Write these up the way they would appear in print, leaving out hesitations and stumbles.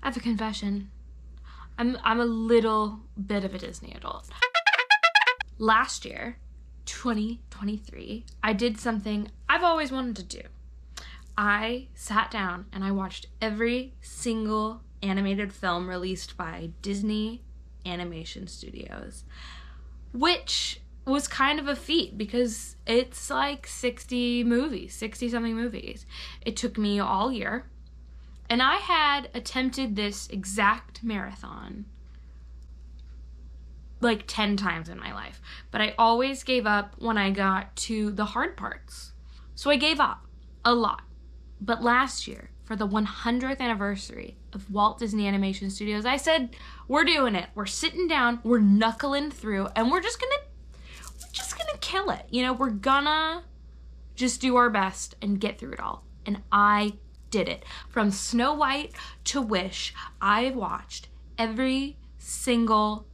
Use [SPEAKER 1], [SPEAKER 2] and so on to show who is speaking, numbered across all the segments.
[SPEAKER 1] I have a confession. I'm a little bit of a Disney adult. Last year, 2023, I did something I've always wanted to do. I sat down and I watched every single animated film released by Disney Animation Studios, which was kind of a feat because it's like 60 something movies. It took me all year, and I had attempted this exact marathon like 10 times in my life, but I always gave up when I got to the hard parts. So I gave up a lot. But last year, for the 100th anniversary of Walt Disney Animation Studios, I said, we're doing it. We're sitting down, we're knuckling through, and we're just gonna kill it. You know, we're gonna just do our best and get through it all. And I did it. From Snow White to Wish, I watched every single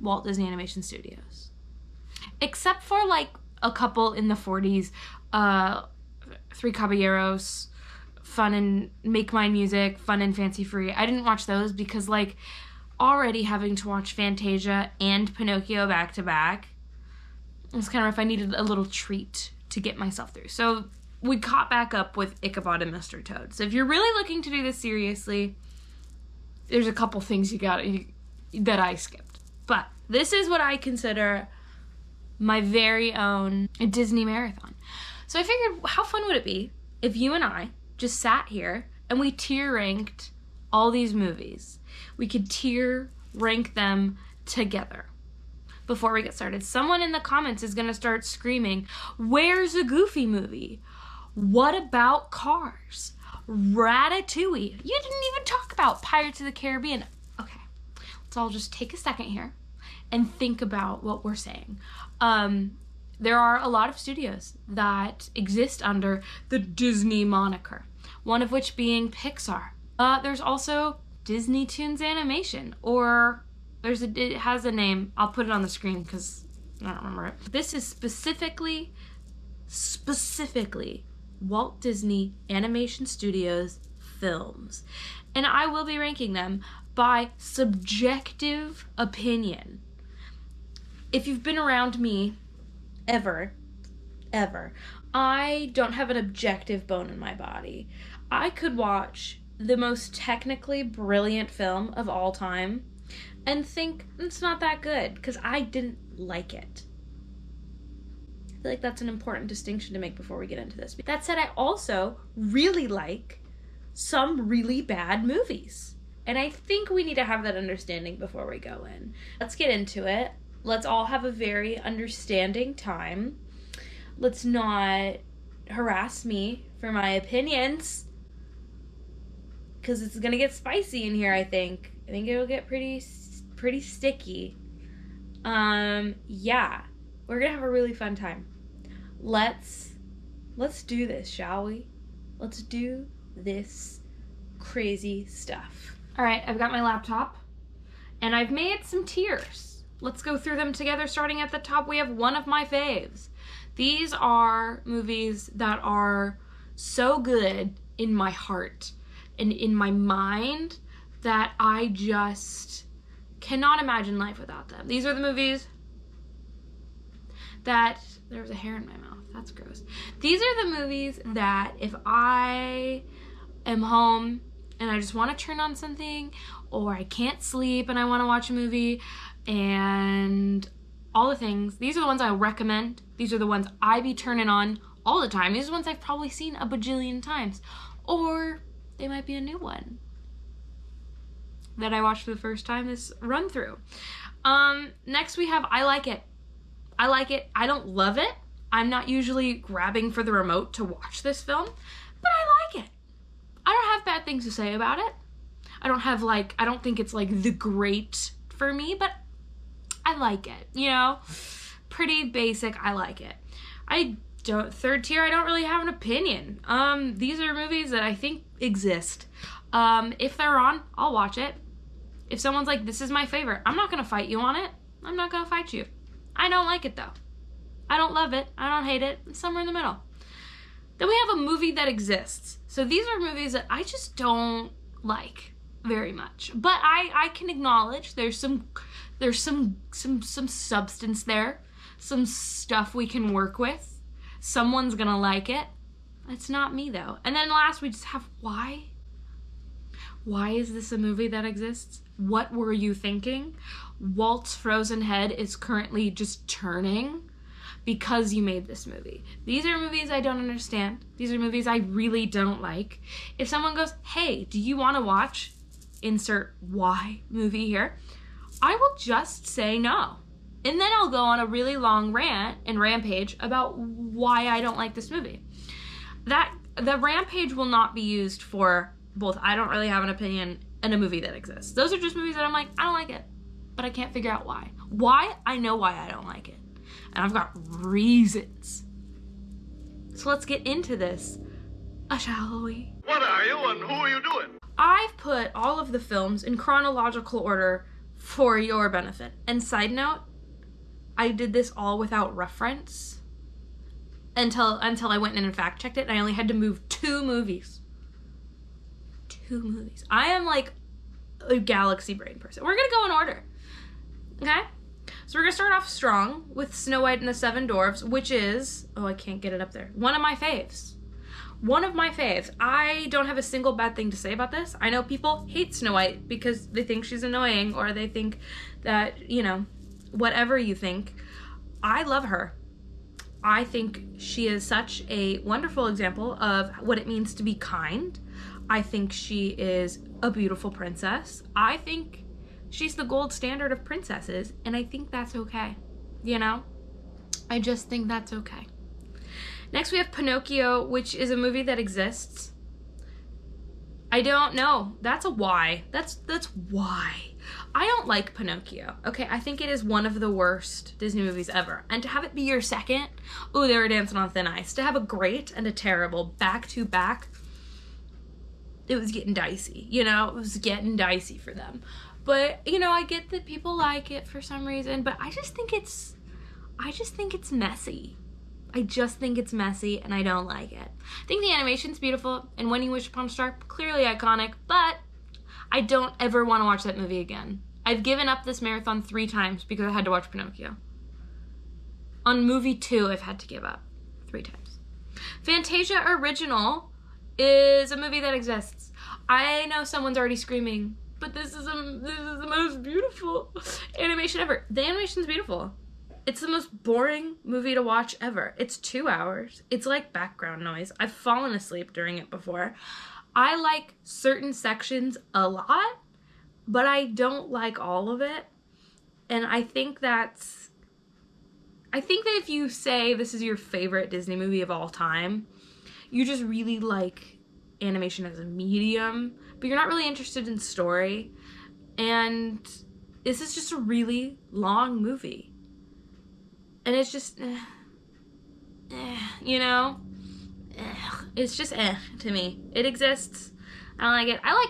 [SPEAKER 1] Walt Disney Animation Studios. Except for like a couple in the 40s, Three Caballeros, Fun and Make My Music, Fun and Fancy Free. I didn't watch those because like already having to watch Fantasia and Pinocchio back to back, it was kind of rough. I needed a little treat to get myself through. So we caught back up with Ichabod and Mr. Toad. So if you're really looking to do this seriously, there's a couple things that I skipped. But this is what I consider my very own Disney marathon. So I figured, how fun would it be if you and I just sat here and we tier ranked all these movies? We could tier rank them together. Before we get started, someone in the comments is gonna start screaming, where's a Goofy movie? What about Cars? Ratatouille? You didn't even talk about Pirates of the Caribbean. Okay, let's all just take a second here and think about what we're saying. There are a lot of studios that exist under the Disney moniker, one of which being Pixar. There's also Disney Toons Animation, or it has a name. I'll put it on the screen because I don't remember it. This is specifically Walt Disney Animation Studios films, and I will be ranking them by subjective opinion. If you've been around me ever, I don't have an objective bone in my body. I could watch the most technically brilliant film of all time and think it's not that good because I didn't like it. I feel like that's an important distinction to make before we get into this. That said, I also really like some really bad movies, and I think we need to have that understanding before we go in. Let's get into it. Let's all have a very understanding time. Let's not harass me for my opinions, because it's gonna get spicy in here. I think it'll get pretty sticky. Yeah, we're gonna have a really fun time. Let's do this, shall we? Let's do this crazy stuff. All right, I've got my laptop and I've made some tiers. Let's go through them together. Starting at the top, we have one of my faves. These are movies that are so good in my heart and in my mind that I just cannot imagine life without them. These are the movies that, there's a hair in my mouth, that's gross. These are the movies that if I am home and I just want to turn on something, or I can't sleep and I want to watch a movie, and all the things, these are the ones I recommend. These are the ones I be turning on all the time. These are the ones I've probably seen a bajillion times. Or they might be a new one that I watched for the first time this run through. Next we have I Like It. I like it. I don't love it. I'm not usually grabbing for the remote to watch this film, but I like it. I don't have bad things to say about it. I don't think it's like the great for me, but I like it, you know? Pretty basic, I like it. Third tier, I don't really have an opinion. These are movies that I think exist. If they're on, I'll watch it. If someone's like, this is my favorite, I'm not gonna fight you on it. I'm not gonna fight you. I don't like it though. I don't love it. I don't hate it. It's somewhere in the middle. Then we have a movie that exists. So these are movies that I just don't like. very much. But I can acknowledge there's some substance there, some stuff we can work with. Someone's gonna like it. It's not me though. And then last we just have why? Why is this a movie that exists? What were you thinking? Walt's frozen head is currently just turning because you made this movie. These are movies I don't understand. These are movies I really don't like. If someone goes, hey, do you want to watch insert why movie here? I will just say no. And then I'll go on a really long rant and rampage about why I don't like this movie. The rampage will not be used for both I don't really have an opinion and a movie that exists. Those are just movies that I'm like, I don't like it, but I can't figure out why. Why? I know why I don't like it. And I've got reasons. So let's get into this, shall we?
[SPEAKER 2] What are you and who are you doing?
[SPEAKER 1] I've put all of the films in chronological order for your benefit. And side note, I did this all without reference until I went in and fact checked it, and I only had to move 2 movies. 2 movies. I am like a galaxy brain person. We're gonna go in order. Okay? So we're gonna start off strong with Snow White and the Seven Dwarfs, which is, oh, I can't get it up there, one of my faves. One of my faves. I don't have a single bad thing to say about this. I know people hate Snow White because they think she's annoying, or they think that, you know, whatever you think. I love her. I think she is such a wonderful example of what it means to be kind. I think she is a beautiful princess. I think she's the gold standard of princesses, and I think that's okay. You know? I just think that's okay. Next we have Pinocchio, which is a movie that exists. I don't know. That's a why. That's why. I don't like Pinocchio. Okay, I think it is one of the worst Disney movies ever. And to have it be your second, ooh, they were dancing on thin ice. To have a great and a terrible back to back, it was getting dicey. You know, it was getting dicey for them. But, you know, I get that people like it for some reason, but I just think it's messy. I just think it's messy, and I don't like it. I think the animation's beautiful, and When You Wish Upon a Star, clearly iconic, but I don't ever want to watch that movie again. I've given up this marathon 3 times because I had to watch Pinocchio. On movie 2, I've had to give up 3 times. Fantasia Original is a movie that exists. I know someone's already screaming, but this is the most beautiful animation ever. The animation's beautiful. It's the most boring movie to watch ever. It's 2 hours. It's like background noise. I've fallen asleep during it before. I like certain sections a lot, but I don't like all of it. And I think that if you say this is your favorite Disney movie of all time, you just really like animation as a medium, but you're not really interested in story. And this is just a really long movie. And it's just, you know? It's just to me. It exists. I don't like it. I like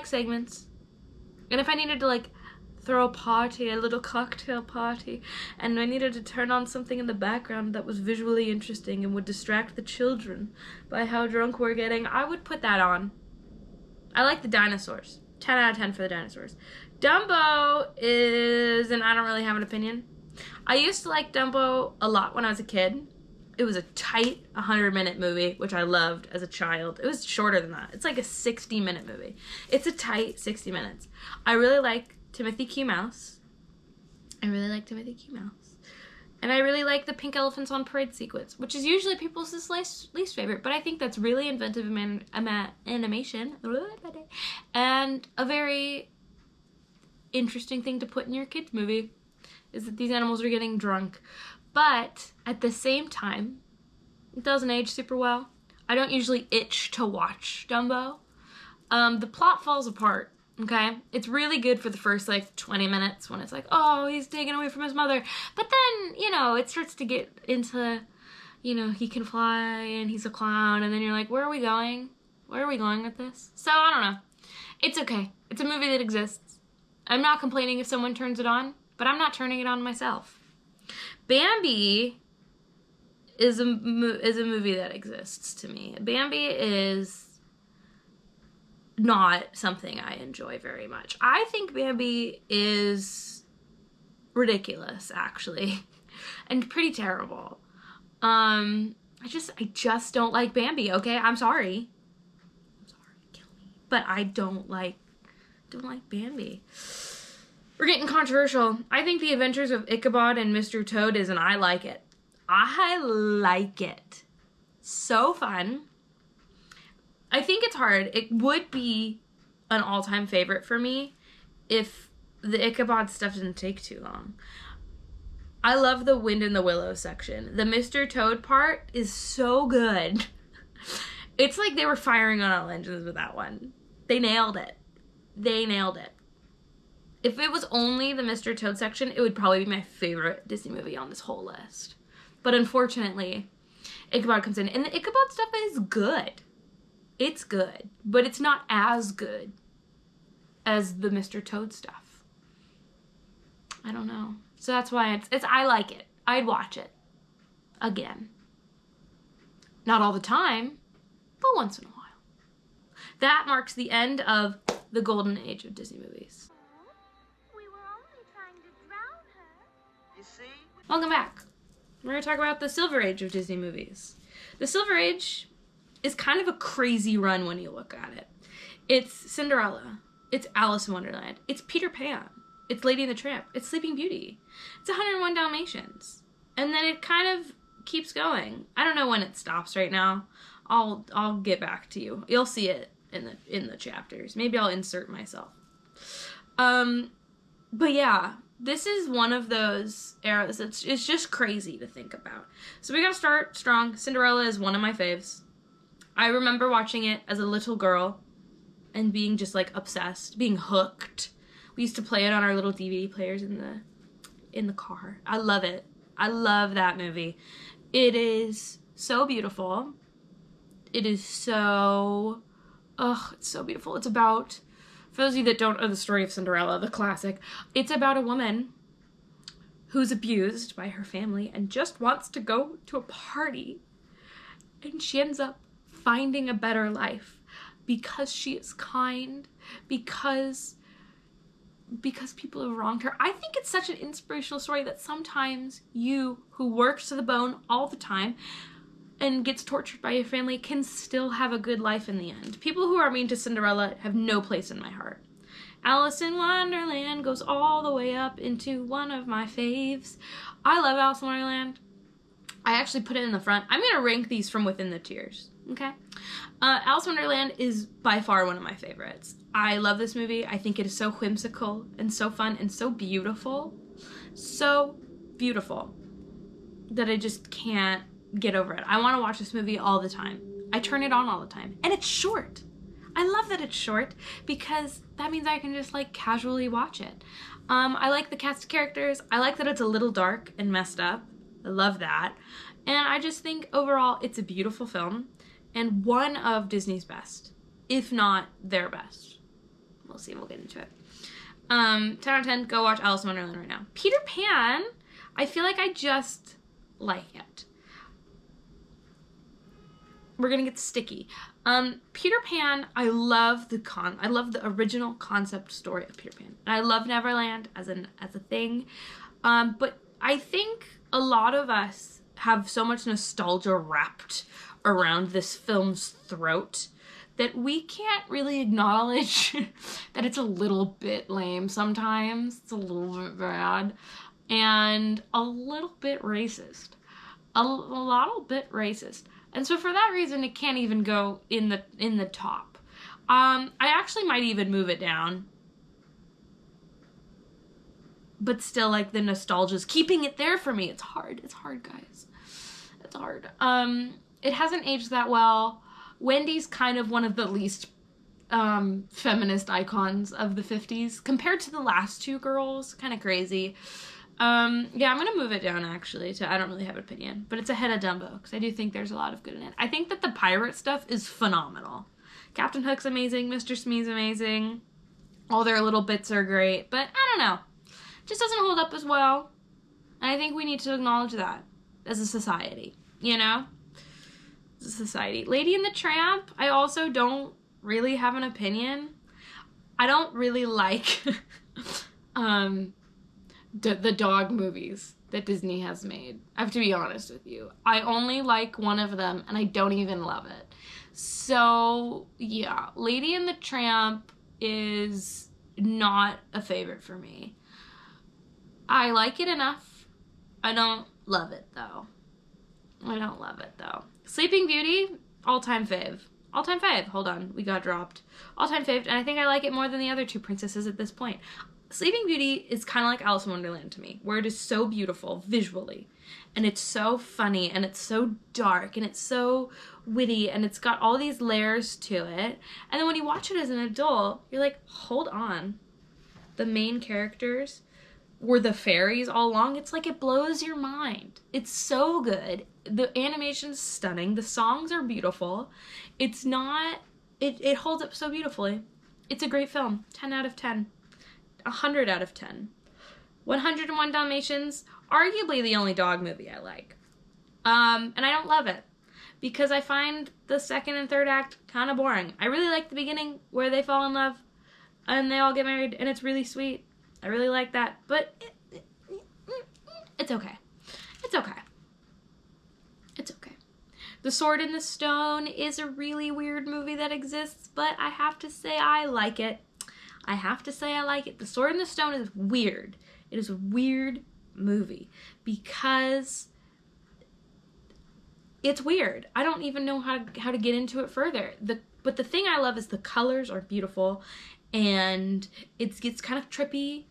[SPEAKER 1] segments. And if I needed to, like, throw a party, a little cocktail party, and I needed to turn on something in the background that was visually interesting and would distract the children by how drunk we're getting, I would put that on. I like the dinosaurs. 10 out of 10 for the dinosaurs. Dumbo is, and I don't really have an opinion. I used to like Dumbo a lot when I was a kid. It was a tight 100-minute movie, which I loved as a child. It was shorter than that. It's like a 60-minute movie. It's a tight 60 minutes. I really like Timothy Q. Mouse. And I really like the pink elephants on parade sequence, which is usually people's least favorite, but I think that's really inventive animation and a very interesting thing to put in your kids' movie is that these animals are getting drunk. But at the same time, it doesn't age super well. I don't usually itch to watch Dumbo. The plot falls apart, okay? It's really good for the first, like, 20 minutes when it's like, oh, he's taken away from his mother. But then, you know, it starts to get into, you know, he can fly and he's a clown. And then you're like, where are we going? Where are we going with this? So, I don't know. It's okay. It's a movie that exists. I'm not complaining if someone turns it on, but I'm not turning it on myself. Bambi is a movie that exists to me. Bambi is not something I enjoy very much. I think Bambi is ridiculous, actually, and pretty terrible. I just don't like Bambi, okay? I'm sorry. Kill me. But I don't like Bambi. We're getting controversial. I think The Adventures of Ichabod and Mr. Toad is, and I like it. I like it. So fun. I think it's hard. It would be an all-time favorite for me if the Ichabod stuff didn't take too long. I love the Wind in the Willow section. The Mr. Toad part is so good. It's like they were firing on all engines with that one. They nailed it. They nailed it. If it was only the Mr. Toad section, it would probably be my favorite Disney movie on this whole list. But unfortunately, Ichabod comes in. And the Ichabod stuff is good. It's good. But it's not as good as the Mr. Toad stuff. I don't know. So that's why it's I like it. I'd watch it. Again. Not all the time, but once in a while. That marks the end of the golden age of Disney movies.
[SPEAKER 3] We were only trying to drown her.
[SPEAKER 2] You see?
[SPEAKER 1] Welcome back. We're going to talk about the Silver Age of Disney movies. The Silver Age is kind of a crazy run when you look at it. It's Cinderella. It's Alice in Wonderland. It's Peter Pan. It's Lady and the Tramp. It's Sleeping Beauty. It's 101 Dalmatians. And then it kind of keeps going. I don't know when it stops right now. I'll get back to you. You'll see it in the chapters. Maybe I'll insert myself. But yeah, this is one of those eras. It's just crazy to think about. So we gotta start strong. Cinderella is one of my faves. I remember watching it as a little girl and being just like obsessed, being hooked. We used to play it on our little DVD players in the car. I love it. I love that movie. It is so beautiful. It is so, it's so beautiful. It's about, for those of you that don't know the story of Cinderella, the classic, it's about a woman who's abused by her family and just wants to go to a party. And she ends up finding a better life because she is kind, because people have wronged her. I think it's such an inspirational story that sometimes you, who works to the bone all the time and gets tortured by your family, can still have a good life in the end. People who are mean to Cinderella have no place in my heart. Alice in Wonderland goes all the way up into one of my faves. I love Alice in Wonderland. I actually put it in the front. I'm going to rank these from within the tiers, okay? Alice in Wonderland is by far one of my favorites. I love this movie. I think it is so whimsical and so fun and so beautiful. So beautiful that I just can't get over it. I want to watch this movie all the time. I turn it on all the time. And it's short. I love that it's short because that means I can just like casually watch it. I like the cast of characters. I like that it's a little dark and messed up. I love that. And I just think overall it's a beautiful film and one of Disney's best, if not their best. We'll see. We'll get into it. 10 out of 10, go watch Alice in Wonderland right now. Peter Pan, I feel like I just like it. We're gonna get sticky. Peter Pan, I love the original concept story of Peter Pan. And I love Neverland as a thing. But I think a lot of us have so much nostalgia wrapped around this film's throat that we can't really acknowledge that it's a little bit lame sometimes. It's a little bit bad. And a little bit racist. A little bit racist. And so for that reason, it can't even go in the top. I actually might even move it down. But still, like, the nostalgia's keeping it there for me. It's hard. It's hard, guys. It's hard. It hasn't aged that well. Wendy's kind of one of the least feminist icons of the 50s. Compared to the last two girls. Kind of crazy. Yeah, I'm gonna move it down, actually, to I don't really have an opinion. But it's ahead of Dumbo, because I do think there's a lot of good in it. I think that the pirate stuff is phenomenal. Captain Hook's amazing. Mr. Smee's amazing. All their little bits are great. But, I don't know. Just doesn't hold up as well. And I think we need to acknowledge that as a society, you know? As a society. Lady and the Tramp, I also don't really have an opinion. I don't really like the dog movies that Disney has made. I have to be honest with you. I only like one of them, and I don't even love it. So, yeah, Lady and the Tramp is not a favorite for me. I like it enough. I don't love it, though. Sleeping Beauty, all-time fave. All-time fave. Hold on, we got dropped. All-time fave, and I think I like it more than the other two princesses at this point. Sleeping Beauty is kind of like Alice in Wonderland to me, where it is so beautiful visually, and it's so funny, and it's so dark, and it's so witty, and it's got all these layers to it. And then when you watch it as an adult, you're like, hold on. The main characters were the fairies all along. It's like it blows your mind. It's so good. The animation's stunning. The songs are beautiful. It's not... It holds up so beautifully. It's a great film. 10 out of 10. 100 out of 10. 101 Dalmatians, arguably the only dog movie I like. And I don't love it, because I find the second and third act kind of boring. I really like the beginning where they fall in love and they all get married, and it's really sweet. I really like that, but it's okay. It's okay. It's okay. The Sword in the Stone is a really weird movie that exists, but I have to say I like it. The Sword in the Stone is weird. It is a weird movie because it's weird. I don't even know how to get into it further. But the thing I love is the colors are beautiful, and it gets kind of trippy,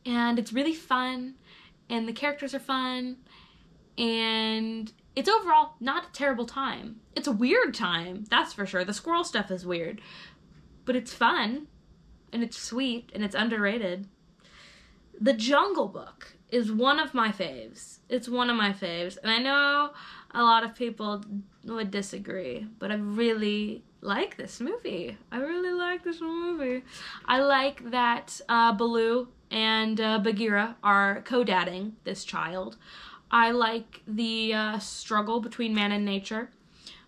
[SPEAKER 1] and it's really fun, and the characters are fun, and it's overall not a terrible time. It's a weird time, that's for sure. The squirrel stuff is weird, but it's fun. And it's sweet, and it's underrated. The Jungle Book is one of my faves. It's one of my faves. And I know a lot of people would disagree, but I really like this movie. I like that Baloo and Bagheera are co-dadding this child. I like the struggle between man and nature.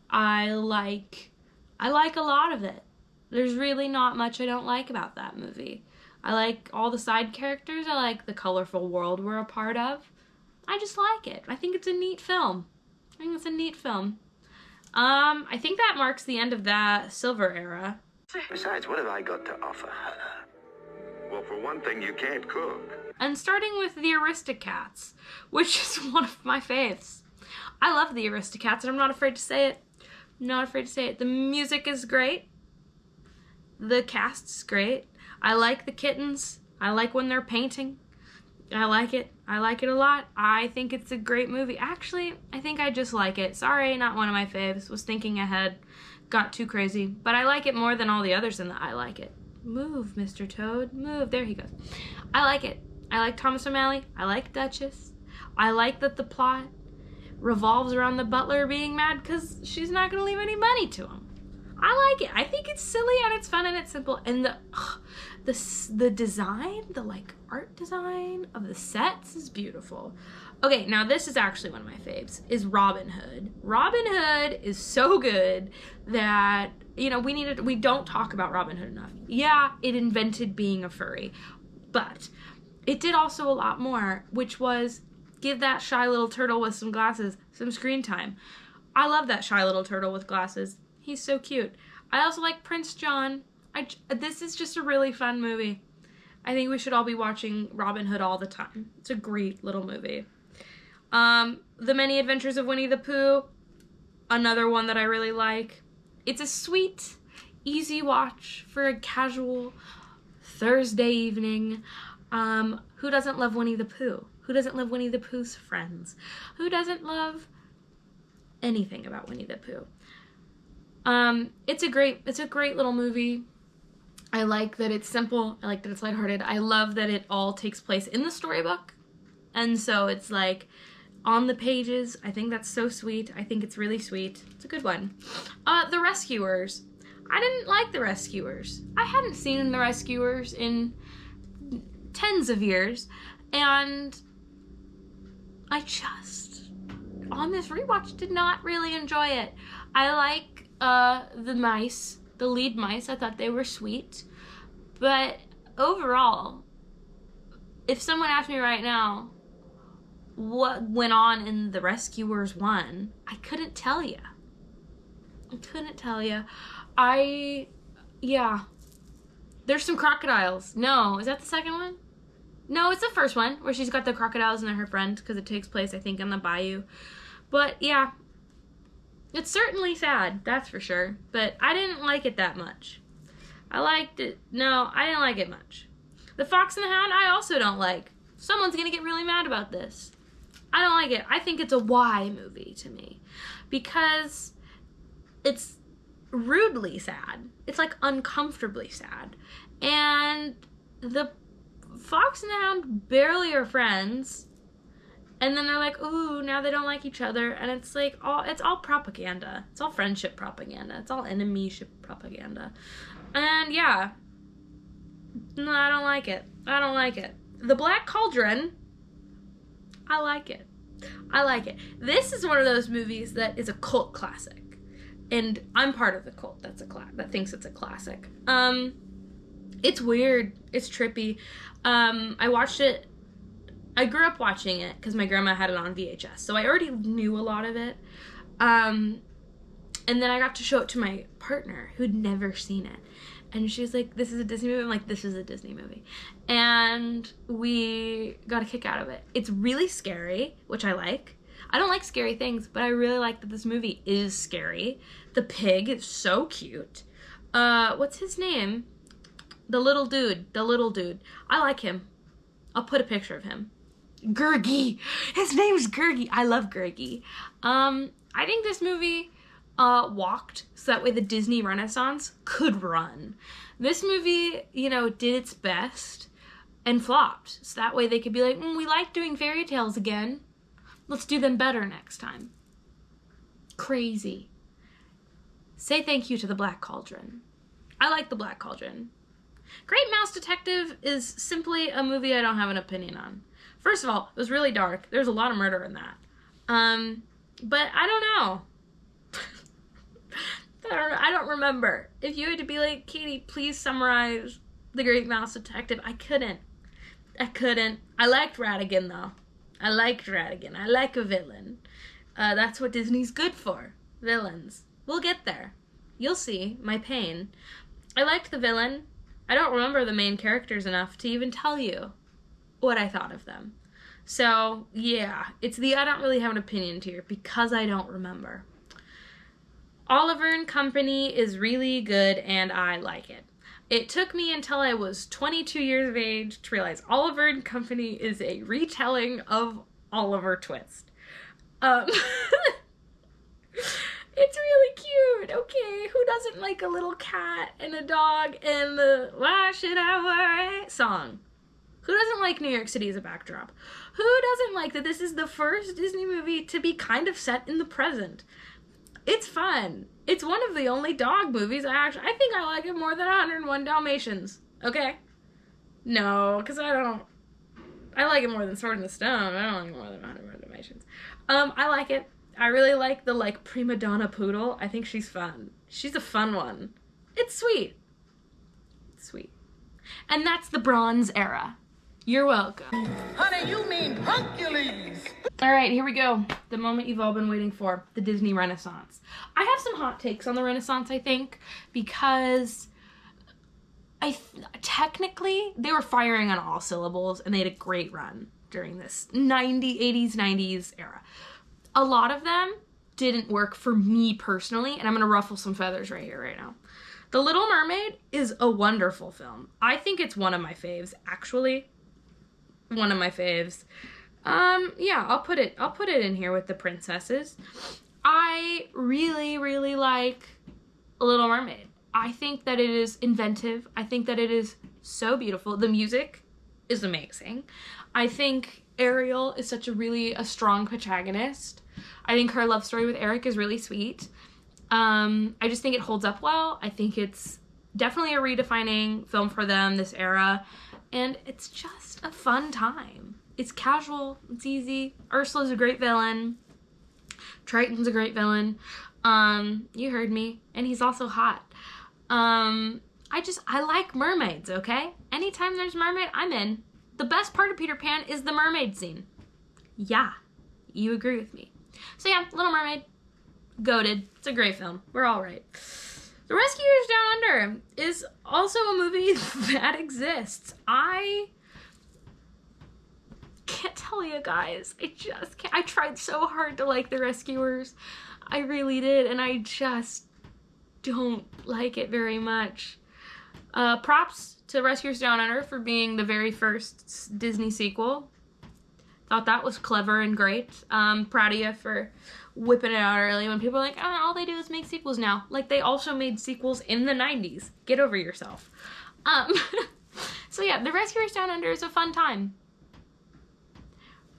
[SPEAKER 1] I like a lot of it. There's really not much I don't like about that movie. I like all the side characters. I like the colorful world we're a part of. I just like it. I think it's a neat film. I think that marks the end of that Silver era.
[SPEAKER 4] Besides, what have I got to offer her?
[SPEAKER 2] Well, for one thing, you can't cook.
[SPEAKER 1] And starting with the Aristocats, which is one of my faves. I love the Aristocats, and I'm not afraid to say it. The music is great. The cast's great. I like the kittens. I like when they're painting. I like it a lot. I think it's a great movie. Actually, I think I just like it. Sorry, not one of my faves. Was thinking ahead. Got too crazy. But I like it more than all the others in the I like it. Move, Mr. Toad. Move. There he goes. I like it. I like Thomas O'Malley. I like Duchess. I like that the plot revolves around the butler being mad because she's not going to leave any money to him. I like it. I think it's silly and it's fun and it's simple. And the design, the like art design of the sets is beautiful. Okay, now this is actually one of my faves, is Robin Hood. Robin Hood is so good that, you know, we don't talk about Robin Hood enough. Yeah, it invented being a furry, but it did also a lot more, which was give that shy little turtle with some glasses some screen time. I love that shy little turtle with glasses. He's so cute. I also like Prince John. This is just a really fun movie. I think we should all be watching Robin Hood all the time. It's a great little movie. The Many Adventures of Winnie the Pooh, another one that I really like. It's a sweet, easy watch for a casual Thursday evening. Who doesn't love Winnie the Pooh? Who doesn't love Winnie the Pooh's friends? Who doesn't love anything about Winnie the Pooh? It's a great little movie. I like that it's simple. I like that it's lighthearted. I love that it all takes place in the storybook. And so it's like on the pages. I think that's so sweet. I think it's really sweet. It's a good one. The Rescuers. I didn't like The Rescuers. I hadn't seen The Rescuers in tens of years. And I just, on this rewatch, did not really enjoy it. I like the mice. The lead mice, I thought they were sweet. But overall, if someone asked me right now what went on in The Rescuers 1, I couldn't tell you. Yeah. There's some crocodiles. No, is that the second one? No, it's the first one, where she's got the crocodiles and they're her friend, because it takes place, I think, in the bayou. But, yeah. It's certainly sad, that's for sure. But I didn't like it that much. I liked it. No, I didn't like it much. The Fox and the Hound, I also don't like. Someone's gonna get really mad about this. I don't like it. I think it's a why movie to me. Because it's rudely sad. It's like uncomfortably sad. And the Fox and the Hound barely are friends, and then they're like, ooh, now they don't like each other, and it's like, it's all propaganda. It's all friendship propaganda. It's all enemyship propaganda. And yeah, no, I don't like it. The Black Cauldron, I like it. This is one of those movies that is a cult classic, and I'm part of the cult that thinks it's a classic. It's weird. It's trippy. I watched it. I grew up watching it because my grandma had it on VHS, so I already knew a lot of it. And then I got to show it to my partner who'd never seen it. And she's like, this is a Disney movie? I'm like, this is a Disney movie. And we got a kick out of it. It's really scary, which I like. I don't like scary things, but I really like that this movie is scary. The pig is so cute. What's his name? The little dude. I like him. I'll put a picture of him. Gurgi. His name's Gurgi. I love Gurgi. I think this movie walked so that way the Disney Renaissance could run. This movie, did its best and flopped. So that way they could be like, we like doing fairy tales again. Let's do them better next time. Crazy. Say thank you to The Black Cauldron. I like The Black Cauldron. Great Mouse Detective is simply a movie I don't have an opinion on. First of all, it was really dark. There's a lot of murder in that. But I don't know. I don't remember. If you had to be like, Katie, please summarize The Great Mouse Detective, I couldn't. I liked Ratigan, though. I like a villain. That's what Disney's good for. Villains. We'll get there. You'll see my pain. I liked the villain. I don't remember the main characters enough to even tell you what I thought of them. So, yeah, it's the I don't really have an opinion tier because I don't remember. Oliver and Company is really good and I like it. It took me until I was 22 years of age to realize Oliver and Company is a retelling of Oliver Twist. It's really cute, okay? Who doesn't like a little cat and a dog and the Why Should I Worry song? Who doesn't like New York City as a backdrop? Who doesn't like that this is the first Disney movie to be kind of set in the present? It's fun. It's one of the only dog movies I think I like it more than 101 Dalmatians, okay? No, because I like it more than Sword in the Stone. I don't like it more than 101 Dalmatians. I like it. I really like the, prima donna poodle. I think she's fun. She's a fun one. It's sweet. And that's the Bronze Era. You're welcome.
[SPEAKER 5] Honey, you mean Hercules.
[SPEAKER 1] All right, here we go. The moment you've all been waiting for, the Disney Renaissance. I have some hot takes on the Renaissance, I think, because technically they were firing on all syllables and they had a great run during this 80s, 90s era. A lot of them didn't work for me personally, and I'm going to ruffle some feathers right here, right now. The Little Mermaid is a wonderful film. I think it's one of my faves, actually. One of my faves. Yeah, I'll put it in here with the princesses. I really, really like Little Mermaid. I think that it is inventive. I think that it is so beautiful. The music is amazing. I think Ariel is such a strong protagonist. I think her love story with Eric is really sweet. I just think it holds up well. I think it's definitely a redefining film for them, this era. And it's just a fun time. It's casual. It's easy. Ursula's a great villain. Triton's a great villain. You heard me. And he's also hot. I like mermaids, okay? Anytime there's a mermaid, I'm in. The best part of Peter Pan is the mermaid scene. Yeah, you agree with me. So yeah, Little Mermaid, goated. It's a great film. We're all right. The Rescuers Down Under is also a movie that exists. I can't tell you guys. I just can't. I tried so hard to like The Rescuers. I really did, and I just don't like it very much. Props to Rescuers Down Under for being the very first Disney sequel. Thought that was clever and great. Proud of you for whipping it out early when people are like, oh, all they do is make sequels now. Like, they also made sequels in the 90s. Get over yourself. So yeah, The Rescuers Down Under is a fun time.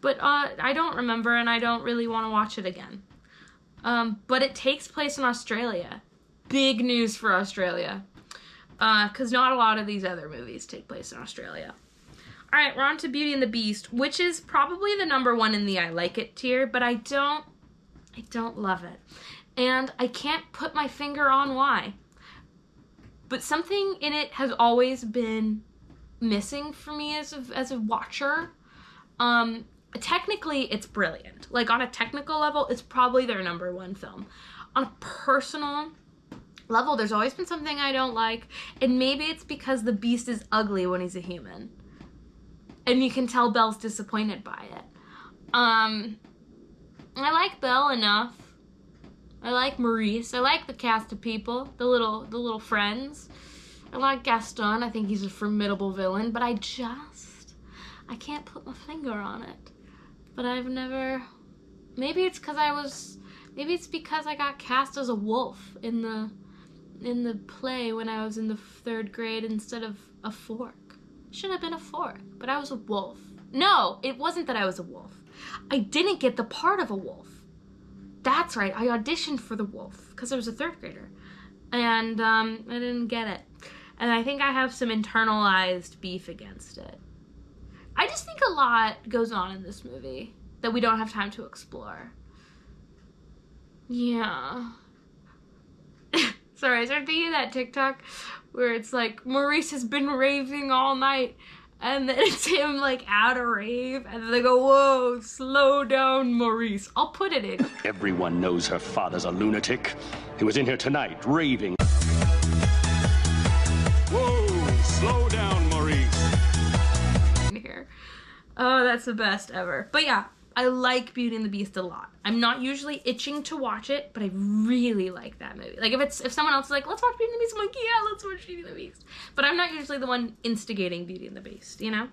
[SPEAKER 1] But I don't remember, and I don't really want to watch it again. But it takes place in Australia. Big news for Australia. Because not a lot of these other movies take place in Australia. Alright, we're on to Beauty and the Beast, which is probably the #1 in the I like it tier, but I don't love it. And I can't put my finger on why. But something in it has always been missing for me as a watcher. Technically, it's brilliant. Like, on a technical level, it's probably their #1 film. On a personal level, there's always been something I don't like, and maybe it's because the Beast is ugly when he's a human. And you can tell Belle's disappointed by it. I like Belle enough. I like Maurice. I like the cast of people, the little friends. I like Gaston. I think he's a formidable villain, but I can't put my finger on it. But I've never. Maybe it's because I got cast as a wolf in the play when I was in the 3rd grade instead of a fork. Should have been a fork, but I was a wolf. No, it wasn't that I was a wolf. I didn't get the part of a wolf. That's right, I auditioned for the wolf because I was a 3rd grader. And I didn't get it. And I think I have some internalized beef against it. I just think a lot goes on in this movie that we don't have time to explore. Yeah. Sorry, I started thinking of that TikTok where it's like, Maurice has been raving all night, and then it's him, like, at a rave, and then they go, whoa, slow down, Maurice. I'll put it in.
[SPEAKER 6] Everyone knows her father's a lunatic. He was in here tonight, raving. Whoa, slow down, Maurice.
[SPEAKER 1] Here. Oh, that's the best ever. But yeah, I like Beauty and the Beast a lot. I'm not usually itching to watch it, but I really like that movie. Like, if someone else is like, let's watch Beauty and the Beast, I'm like, yeah, let's watch Beauty and the Beast. But I'm not usually the one instigating Beauty and the Beast, you know?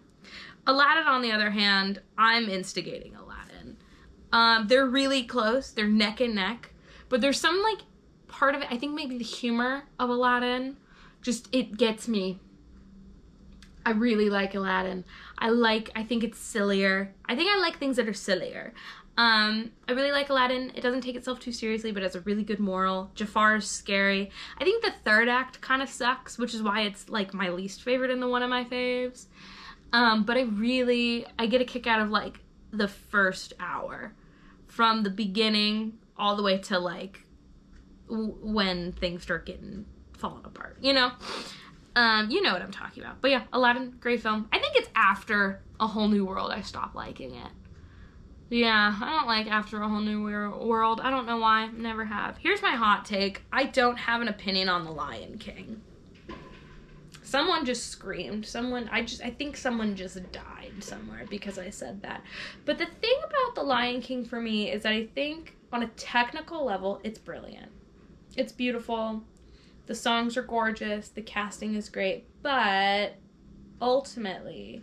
[SPEAKER 1] Aladdin, on the other hand, I'm instigating Aladdin. They're really close. They're neck and neck. But there's some, like, part of it, I think maybe the humor of Aladdin, just, it gets me. I really like Aladdin. I think it's sillier. I think I like things that are sillier. I really like Aladdin. It doesn't take itself too seriously, but it has a really good moral. Jafar is scary. I think the 3rd act kind of sucks, which is why it's like my least favorite and one of my faves. But I get a kick out of like the 1st hour, from the beginning all the way to like when things start falling apart, you know? You know what I'm talking about. But yeah, Aladdin, great film. I think it's after A Whole New World I stopped liking it. Yeah, I don't like After a Whole New World. I don't know why. Never have. Here's my hot take. I don't have an opinion on The Lion King. Someone just screamed. I think someone just died somewhere because I said that. But the thing about The Lion King for me is that I think on a technical level, it's brilliant. It's beautiful. The songs are gorgeous, the casting is great, but ultimately,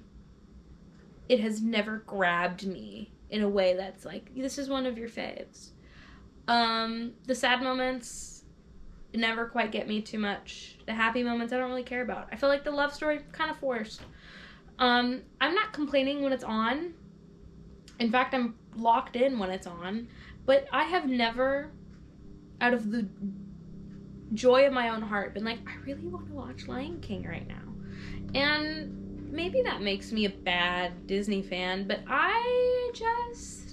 [SPEAKER 1] it has never grabbed me in a way that's like, this is one of your faves. The sad moments never quite get me too much. The happy moments I don't really care about. I feel like the love story kind of forced. I'm not complaining when it's on. In fact, I'm locked in when it's on. But I have never, out of the joy of my own heart, been like, I really want to watch Lion King right now. And maybe that makes me a bad Disney fan, but I just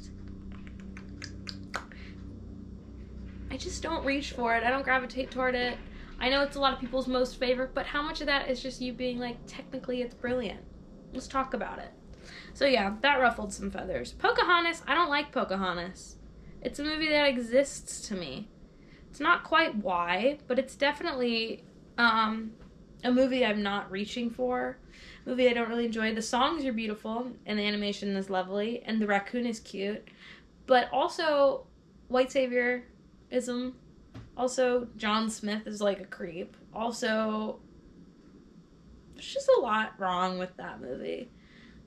[SPEAKER 1] don't reach for it. I don't gravitate toward it. I know it's a lot of people's most favorite, but how much of that is just you being like, technically it's brilliant? Let's talk about it. So yeah, that ruffled some feathers. Pocahontas, I don't like Pocahontas. It's a movie that exists to me. It's not quite why, but it's definitely a movie I'm not reaching for. A movie I don't really enjoy. The songs are beautiful, and the animation is lovely, and the raccoon is cute. But also, white saviorism. Also, John Smith is like a creep. Also, there's just a lot wrong with that movie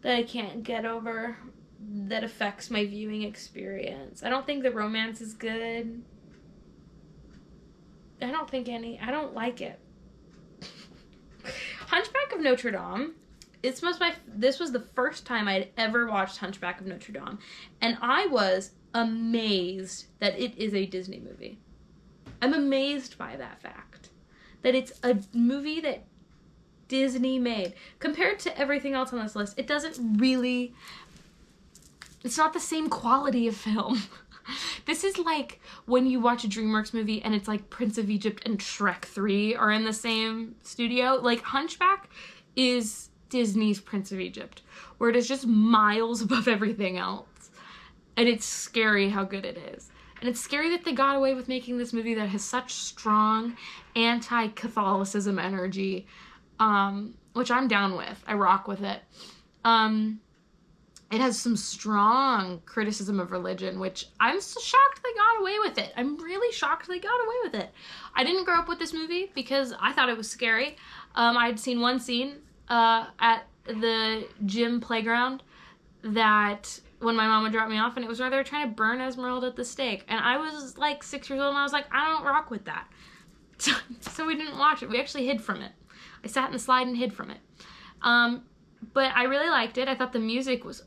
[SPEAKER 1] that I can't get over that affects my viewing experience. I don't think the romance is good. I don't like it. Hunchback of Notre Dame. This was the first time I'd ever watched Hunchback of Notre Dame, and I was amazed that it is a Disney movie. I'm amazed by that fact. That it's a movie that Disney made. Compared to everything else on this list, it's not the same quality of film. This is like when you watch a DreamWorks movie and it's like Prince of Egypt and Shrek 3 are in the same studio. Like, Hunchback is Disney's Prince of Egypt, where it is just miles above everything else. And it's scary how good it is. And it's scary that they got away with making this movie that has such strong anti-Catholicism energy, which I'm down with. I rock with it. It has some strong criticism of religion, which I'm so shocked they got away with it. I'm really shocked they got away with it. I didn't grow up with this movie because I thought it was scary. I had seen one scene at the gym playground that when my mom would drop me off, and it was where they were trying to burn Esmeralda at the stake. And I was like 6 years old, and I was like, I don't rock with that. So we didn't watch it. We actually hid from it. I sat in the slide and hid from it. But I really liked it. I thought the music was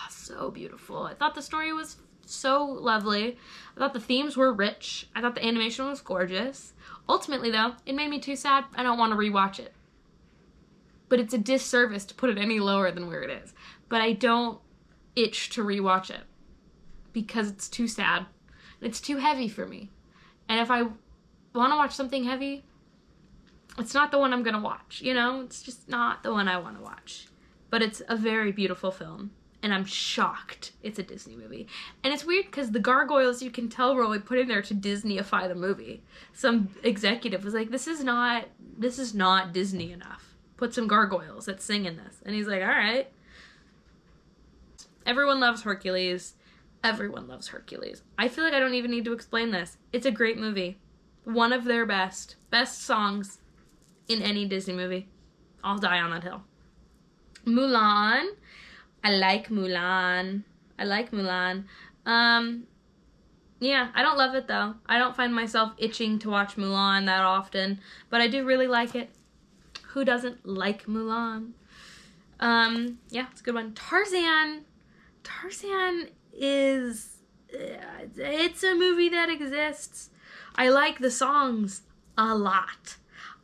[SPEAKER 1] so beautiful. I thought the story was so lovely. I thought the themes were rich. I thought the animation was gorgeous. Ultimately, though, it made me too sad. I don't want to rewatch it. But it's a disservice to put it any lower than where it is. But I don't itch to rewatch it because it's too sad. It's too heavy for me. And if I want to watch something heavy, it's not the one I'm going to watch, you know? It's just not the one I want to watch. But it's a very beautiful film, and I'm shocked it's a Disney movie. And it's weird because the gargoyles, you can tell, were only put in there to Disneyify the movie. Some executive was like, this is not Disney enough. Put some gargoyles that sing in this. And he's like, all right. Everyone loves Hercules. Everyone loves Hercules. I feel like I don't even need to explain this. It's a great movie. One of their best songs in any Disney movie. I'll die on that hill. Mulan. I like Mulan. Yeah, I don't love it though. I don't find myself itching to watch Mulan that often, but I do really like it. Who doesn't like Mulan? Yeah, it's a good one. Tarzan is, it's a movie that exists. I like the songs a lot.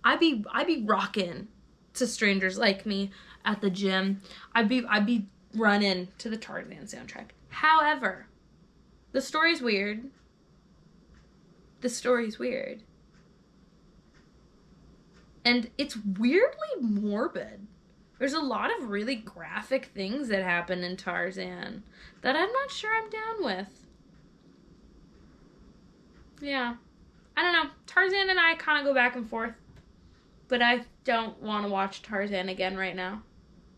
[SPEAKER 1] I'd be rocking to Strangers Like Me at the gym. I'd be running to the Tarzan soundtrack. However, the story's weird. And it's weirdly morbid. There's a lot of really graphic things that happen in Tarzan that I'm not sure I'm down with. Yeah. I don't know. Tarzan and I kind of go back and forth. But I don't want to watch Tarzan again right now.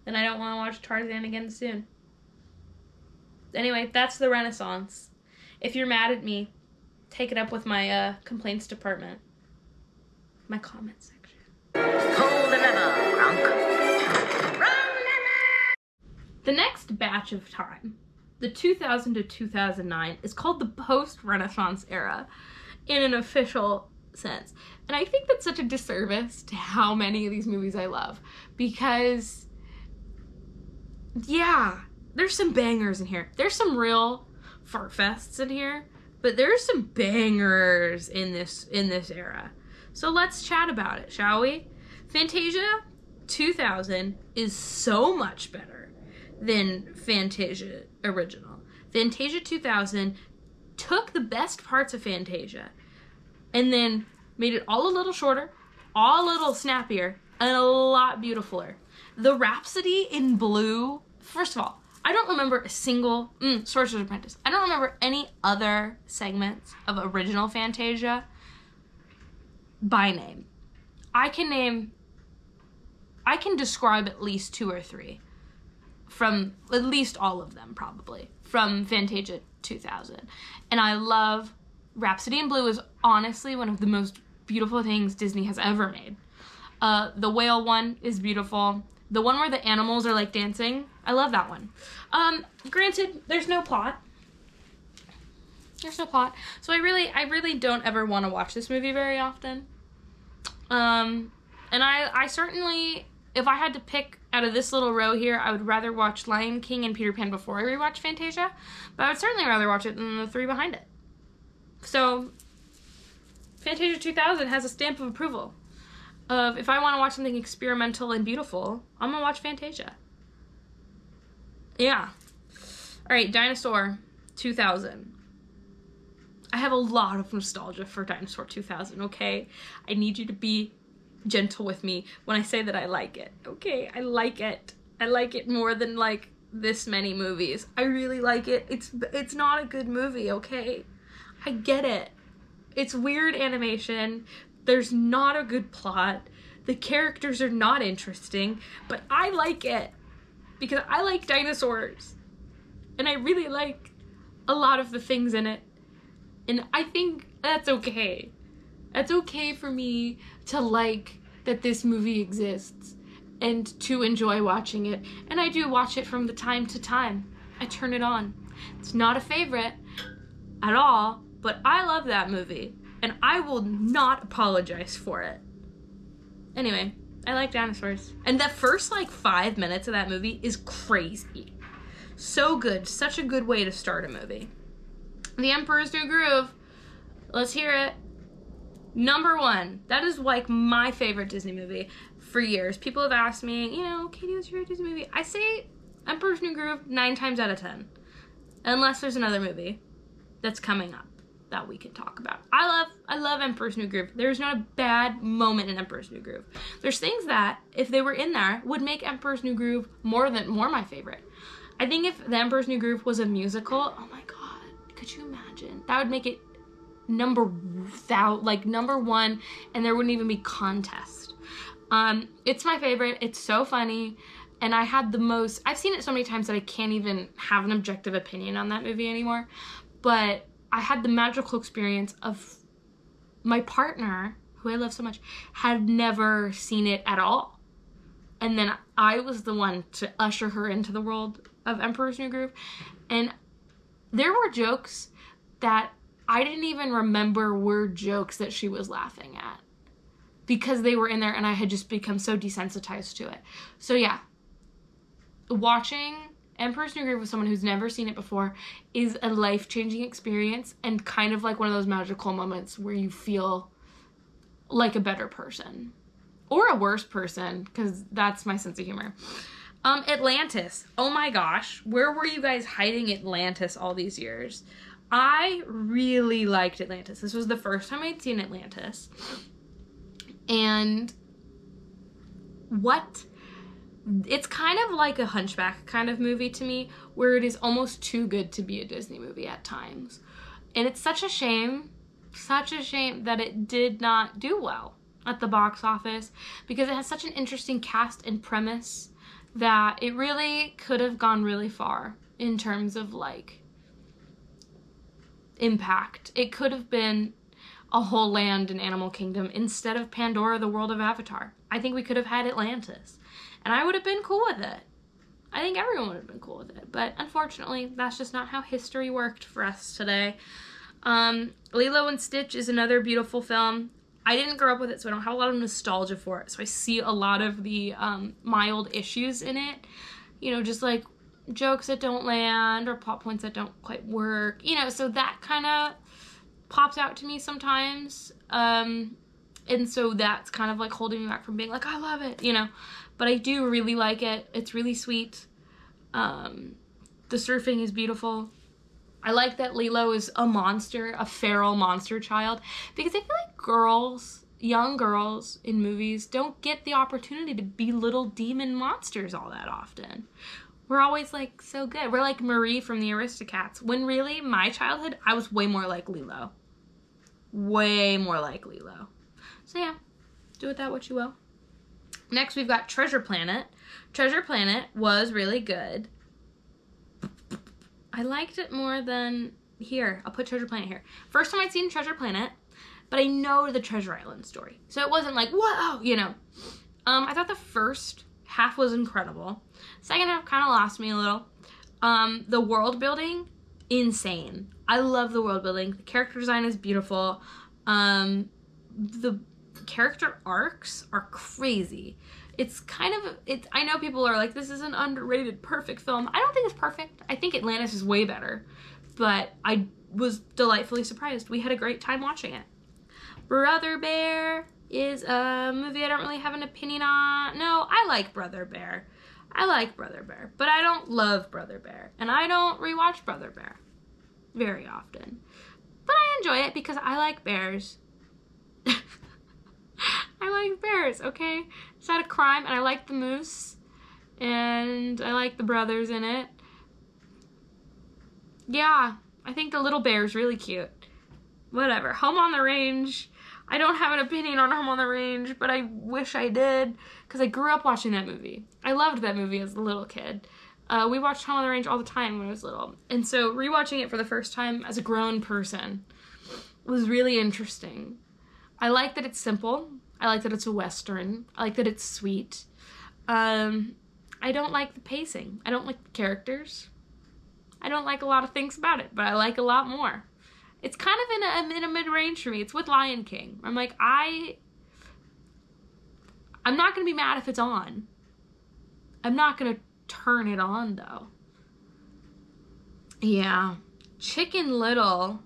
[SPEAKER 1] And I don't want to watch Tarzan again soon. Anyway, that's the Renaissance. If you're mad at me, take it up with my complaints department. My comment section.
[SPEAKER 5] Pull the lever, Bronk.
[SPEAKER 1] The next batch of time, the 2000 to 2009, is called the post-Renaissance era in an official sense. And I think that's such a disservice to how many of these movies I love. Because, yeah, there's some bangers in here. There's some real fart fests in here. But there's some bangers in this era. So let's chat about it, shall we? Fantasia 2000 is so much better than Fantasia original. Fantasia 2000 took the best parts of Fantasia and then made it all a little shorter, a little snappier and a lot beautifuler. The Rhapsody in Blue, first of all, I don't remember a single, Sorcerer's Apprentice, I don't remember any other segments of original Fantasia by name. I can describe at least 2 or 3 from at least all of them, probably, from Fantasia 2000. And I love Rhapsody in Blue is honestly one of the most beautiful things Disney has ever made. The whale one is beautiful. The one where the animals are like dancing, I love that one. Granted, there's no plot. There's no plot. So I really don't ever want to watch this movie very often. And I certainly, if I had to pick out of this little row here, I would rather watch Lion King and Peter Pan before I rewatch Fantasia, but I would certainly rather watch it than the 3 behind it. So, Fantasia 2000 has a stamp of approval of if I want to watch something experimental and beautiful, I'm gonna watch Fantasia. Yeah. Alright, Dinosaur 2000. I have a lot of nostalgia for Dinosaur 2000, okay? I need you to be gentle with me when I say that I like it, okay? I like it. I like it more than, like, this many movies. I really like it. It's not a good movie, okay? I get it. It's weird animation. There's not a good plot. The characters are not interesting, but I like it because I like dinosaurs. And I really like a lot of the things in it. And I think that's okay. That's okay for me to like that this movie exists and to enjoy watching it. And I do watch it from the time to time. I turn it on. It's not a favorite at all, but I love that movie. And I will not apologize for it. Anyway, I like dinosaurs. And the first, like, 5 minutes of that movie is crazy. So good. Such a good way to start a movie. The Emperor's New Groove. Let's hear it. Number 1. That is, like, my favorite Disney movie for years. People have asked me, you know, Katie, what's your favorite Disney movie? I say Emperor's New Groove 9 times out of 10. Unless there's another movie that's coming up that we can talk about. I love Emperor's New Groove. There's not a bad moment in Emperor's New Groove. There's things that, if they were in there, would make Emperor's New Groove more my favorite. I think if The Emperor's New Groove was a musical, oh my god, could you imagine? That would make it number 1, and there wouldn't even be contest. It's my favorite. It's so funny. And I've seen it so many times that I can't even have an objective opinion on that movie anymore. But I had the magical experience of my partner, who I love so much, had never seen it at all. And then I was the one to usher her into the world of Emperor's New Groove. And there were jokes that I didn't even remember were jokes that she was laughing at, because they were in there and I had just become so desensitized to it. So yeah, watching Emperor's New Groove with someone who's never seen it before is a life-changing experience and kind of like one of those magical moments where you feel like a better person. Or a worse person, because that's my sense of humor. Atlantis. Oh my gosh. Where were you guys hiding Atlantis all these years? I really liked Atlantis. This was the first time I'd seen Atlantis. And it's kind of like a Hunchback kind of movie to me, where it is almost too good to be a Disney movie at times. And it's such a shame that it did not do well at the box office, because it has such an interesting cast and premise that it really could have gone really far in terms of, like, impact. It could have been a whole land in Animal Kingdom instead of Pandora, the world of Avatar. I think we could have had Atlantis. And I would have been cool with it. I think everyone would have been cool with it. But unfortunately, that's just not how history worked for us today. Lilo and Stitch is another beautiful film. I didn't grow up with it, so I don't have a lot of nostalgia for it. So I see a lot of the mild issues in it. You know, just like jokes that don't land or plot points that don't quite work. You know, so that kind of pops out to me sometimes. And so that's kind of like holding me back from being like, I love it, you know. But I do really like it. It's really sweet. The surfing is beautiful. I like that Lilo is a monster, a feral monster child, because I feel like girls young girls in movies don't get the opportunity to be little demon monsters all that often. We're always like so good. We're like Marie from the Aristocats. When really, my childhood, I was way more like Lilo. Way more like Lilo. So yeah, do with that what you will. Next, we've got Treasure Planet. Treasure Planet was really good. I liked it more than... Here, I'll put Treasure Planet here. First time I'd seen Treasure Planet, but I know the Treasure Island story. So it wasn't like, whoa, you know. I thought the first half was incredible. Second half kind of lost me a little. The world building, insane. I love the world building. The character design is beautiful. The character arcs are crazy. It's kind of, I know people are like, this is an underrated perfect film. I don't think it's perfect. I think Atlantis is way better. But I was delightfully surprised. We had a great time watching it. Brother Bear is a movie I don't really have an opinion on. No, I like Brother Bear. I like Brother Bear, but I don't love Brother Bear. And I don't rewatch Brother Bear very often. But I enjoy it because I like bears. I like bears, okay? It's not a crime, and I like the moose. And I like the brothers in it. Yeah, I think the little bear is really cute. Whatever. Home on the Range. I don't have an opinion on Home on the Range, but I wish I did, because I grew up watching that movie. I loved that movie as a little kid. We watched Home on the Range all the time when I was little. And so rewatching it for the first time as a grown person was really interesting. I like that it's simple. I like that it's a Western. I like that it's sweet. I don't like the pacing. I don't like the characters. I don't like a lot of things about it, but I like a lot more. It's kind of in a mid-range for me. It's with Lion King. I'm like, I'm not going to be mad if it's on. I'm not going to turn it on, though. Yeah. Chicken Little.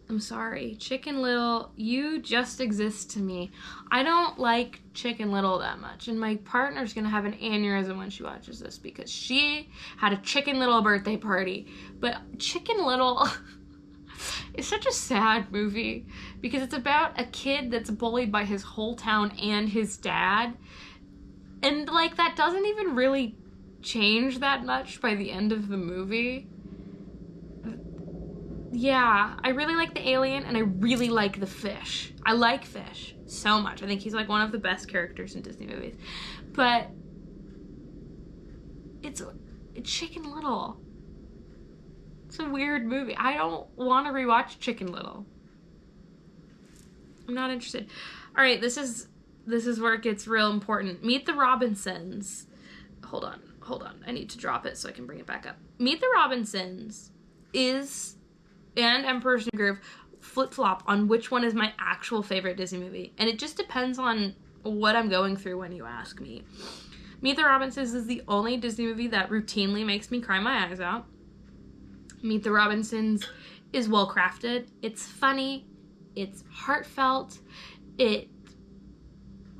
[SPEAKER 1] I'm sorry. Chicken Little, you just exist to me. I don't like Chicken Little that much. And my partner's going to have an aneurysm when she watches this because she had a Chicken Little birthday party. But Chicken Little is such a sad movie because it's about a kid that's bullied by his whole town and his dad. And, like, that doesn't even really change that much by the end of the movie. Yeah, I really like the alien, and I really like the fish. I like Fish so much. I think he's, like, one of the best characters in Disney movies. But it's Chicken Little. It's a weird movie. I don't want to rewatch Chicken Little. I'm not interested. All right, this is where it gets real important. Meet the Robinsons. Hold on. I need to drop it so I can bring it back up. Meet the Robinsons and Emperor's New Groove flip-flop on which one is my actual favorite Disney movie. And it just depends on what I'm going through when you ask me. Meet the Robinsons is the only Disney movie that routinely makes me cry my eyes out. Meet the Robinsons is well-crafted. It's funny. It's heartfelt. It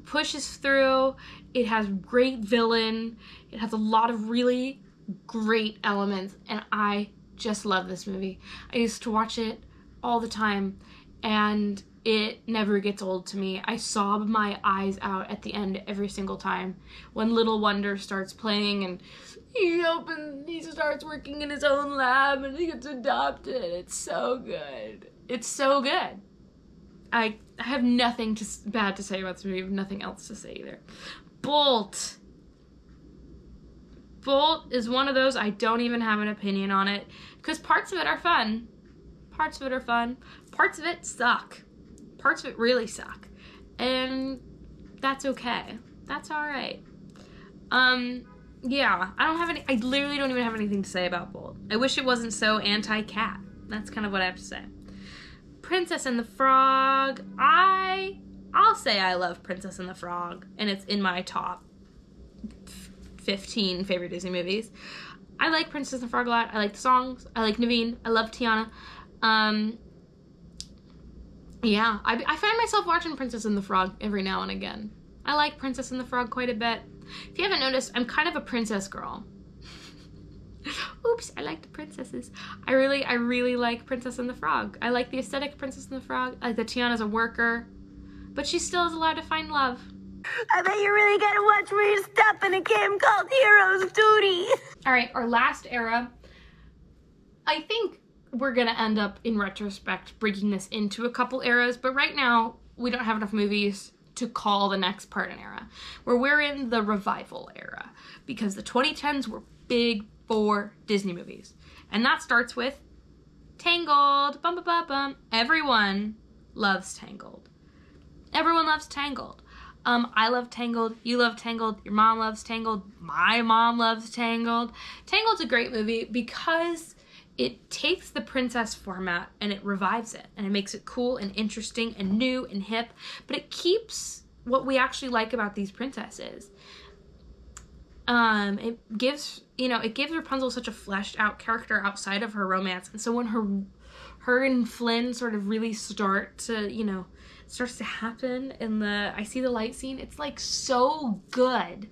[SPEAKER 1] pushes through. It has great villain. It has a lot of really great elements. And I just love this movie. I used to watch it all the time, and it never gets old to me. I sob my eyes out at the end every single time when Little Wonder starts playing and he starts working in his own lab and he gets adopted. It's so good. It's so good. I have nothing bad to say about this movie. I have nothing else to say either. Bolt. Bolt is one of those I don't even have an opinion on it because parts of it are fun. Parts of it suck. Parts of it really suck. And that's okay. That's all right. Yeah, I literally don't even have anything to say about Bolt. I wish it wasn't so anti-cat. That's kind of what I have to say. Princess and the Frog. I'll say I love Princess and the Frog, and it's in my top 15 favorite Disney movies. I like Princess and the Frog a lot. I like the songs. I like Naveen. I love Tiana. Yeah, I find myself watching Princess and the Frog every now and again. I like Princess and the Frog quite a bit. If you haven't noticed, I'm kind of a princess girl. Oops, I like the princesses. I really like Princess and the Frog. I like the aesthetic of Princess and the Frog. I like that Tiana's a worker, but she still is allowed to find love.
[SPEAKER 3] I bet you really gotta watch where you step in a game called Hero's Duty.
[SPEAKER 1] All right, our last era. I think we're gonna end up, in retrospect, breaking this into a couple eras, but right now, we don't have enough movies to call the next part an era. Where we're in the revival era, because the 2010s were big for Disney movies. And that starts with Tangled. Bum, bum, bum, bum. Everyone loves Tangled. Everyone loves Tangled. I love Tangled. You love Tangled. Your mom loves Tangled. My mom loves Tangled. Tangled's a great movie because it takes the princess format and it revives it. And it makes it cool and interesting and new and hip. But it keeps what we actually like about these princesses. It gives Rapunzel such a fleshed out character outside of her romance. And so when her and Flynn sort of really starts to happen in the I See the Light scene, it's like so good